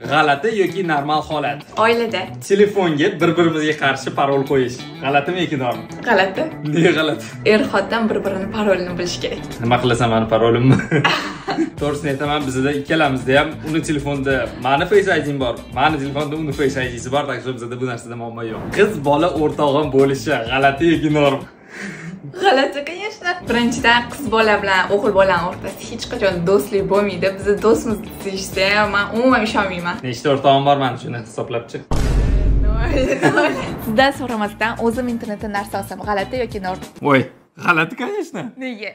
G'alati yoki normal holat. Oilada. Telefonga bir-birimizga qarshi parol qo'yish. G'alatimi yoki normal? G'alati. Nega g'alati? Er-xotin bir-birini parolini bilish kerak. Nima qilasan meni parolimni? To'g'risini aytaman, bizda ikkalamizda ham uni telefonda meni Face ID'm bor, meni telefonda uni Face ID'si bor, так что bizda bu narsada muammo yo'q. Qiz bola o'rtog'im bo'lishi g'alati yoki normal? G'alati, конечно. Birinchidan qiz bola bilan o'g'il bolani o'rtasida hech qachon do'stlik bo'lmaydi. Biz do'stmiz deyishsa, men umuman ishonmayman. Nechta o'rtog'im bor mana shuni hisoblabchi. Sizdan so'ramasdan o'zim internetda narsa olsam g'alati yoki normal? Voy, g'alati, конечно. Nega?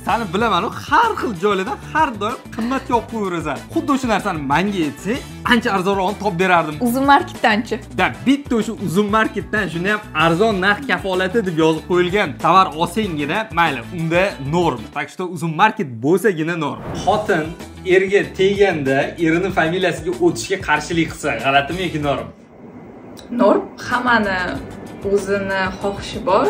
Seni bilaman, har xil joylarda har doim qimmat yo'q qo'yirasan. Xuddi o'sha narsani menga aytsang, ancha arzonroq topib berardim. Uzun marketdanchi? Da, bitta o'sha uzun marketdan shuni ham arzon narx kafolati deb yozib qo'yilgan tovar olsanggina, mayli, unda norm. Так что uzun market bo'lsagina norm. Xotin erga teganda erining familiyasiga o'tishga qarshilik qilsa, g'alatimi yoki norm? Norm. Hammani o'zini xohishi bor,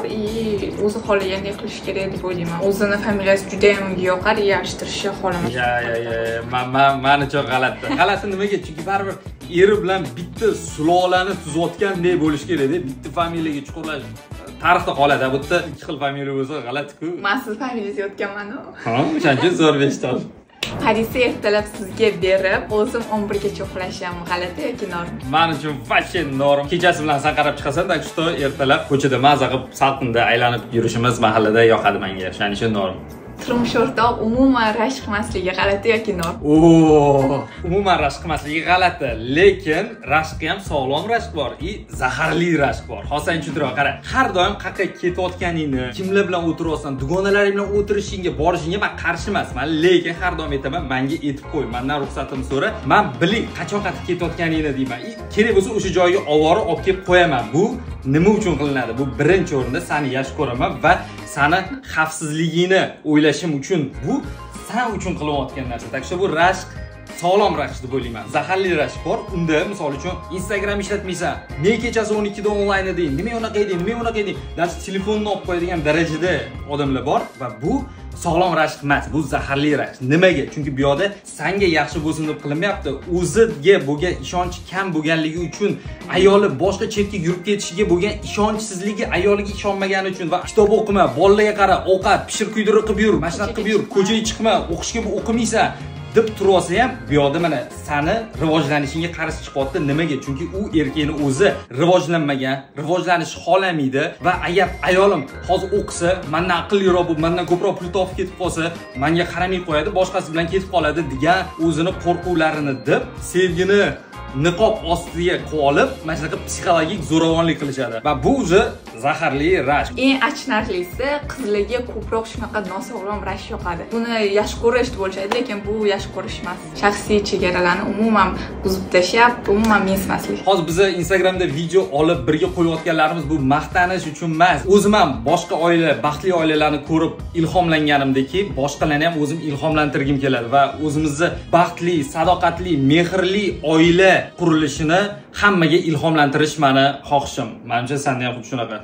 o'zi xohlagandek qilish kerak deb o'ylayman. O'zini familiyasi juda ham unga yoqar, yashirishni xohlamayman. Menicha g'alati. G'alati nimaga? Chunki baribir eri bilan bitta sulolani tuzayotgandek bo'lish kerak-da, bitta familiyaga chuqurlash. Tarixda qoladi, bu yerda ikki xil familiya bo'lsa g'alati-ku. Men siz familiyasiga o'tganman-ku. Ha, o'shancha zo'r beshtal. Parisi ertalab sizga berib, o'zim 11 gacha uxlashim g'alati yoki norm? Men uchun вообще norm. Kechasi bilan san qarab chiqasan, так что ertalab ko'chada maza qilib salqinda aylanib yurishimiz mahallada yoqadi menga. O'shaning uchun norm. Turmush o'rtoq umuman rashk qilmasligi g'alati yoki norm? Umuman rashk qilmasligi g'alati, lekin rashqi ham sog'lom rashq bor, zaharli rashq bor. Hozir tushuntiraman, qara. Har doim qayerga ketayotganingni, kimlar bilan o'tiryapsan, dugonalaring bilan o'tirishingga, borishingga men qarshi emasman, lekin har doim aytaman, menga aytib qo'y, mendan ruxsatimni so'ra, men biling qachon qayerga ketayotganingni deyman. Kerak bo'lsa o'sha joyga ovora olib kelib qo'yaman. Bu nima uchun qilinadi? Bu birinchi o'rinda seni yaxshi ko'raman va seni xavfsizligingni o'ylashim uchun, bu sen uchun qilayotgan narsa. Так что bu rashq sog'lom rashq deb o'ylayman. Zaharli rashq bor. Unda, misol uchun, Instagram ishlatmaysan. Men kechasi 12 da onlayn eding. Nima unaqa eding? Даже telefonni olib qo'yadigan darajada odamlar bor va bu sog'lom rashq emas, bu zaharli rashq. Nimaga? Chunki bu yoqda senga yaxshi bo'lsin deb qilinmayapti. O'ziga bo'lgan ishonchi kam bo'lganligi uchun, ayoli boshqa chetga yurib ketishiga bo'lgan ishonchsizligi, ayoliga ishonmagani uchun va kitob o'qima, bolalarga qara, ovqat pishir kuydirib qilib yur, mashina qilib yur, ko'chaga chiqma, o'qishga o'qimaysan deb tursa ham, bu yoqda mana seni rivojlanishingga qarshi chiqyapti. Nimaga? Chunki u erkakning o'zi rivojlanmagan, rivojlanishni xohlamaydi va agar ayolim hozir o'qisa, mendan aqlliroq bo'lib, mendan ko'proq pul topib ketib qolsa, menga qaramay qo'yadi, boshqasi bilan ketib qoladi degan o'zini qo'rquvlarini deb sevgini niqob ostiga qo'yib, mana shunaqa psixologik zo'ravonlik qilishadi. Va bu o'zi zaharli rashq. Eng achinarlisi, qizlarga ko'proq shunaqa nosog'lom rashq yoqadi. Buni yaxshi ko'rish deb bo'lishadi, lekin bu yaxshi ko'rish emas. Shaxsiy chegaralarni umuman buzib tashlab, umuman mensimaslik. Hozir biz Instagramda video olib birga qo'yayotganlarimiz bu maqtanish uchun emas. O'zim ham boshqa oila, baxtli oilalarni ko'rib ilhomlanganimdeki, boshqalarni ham o'zim ilhomlantirgim keladi va o'zimizni baxtli, sadoqatli, mehrli oila qurilishini hammaga ilhomlantirish meni xohishim. Menimcha senda ham xuddi shunaqa.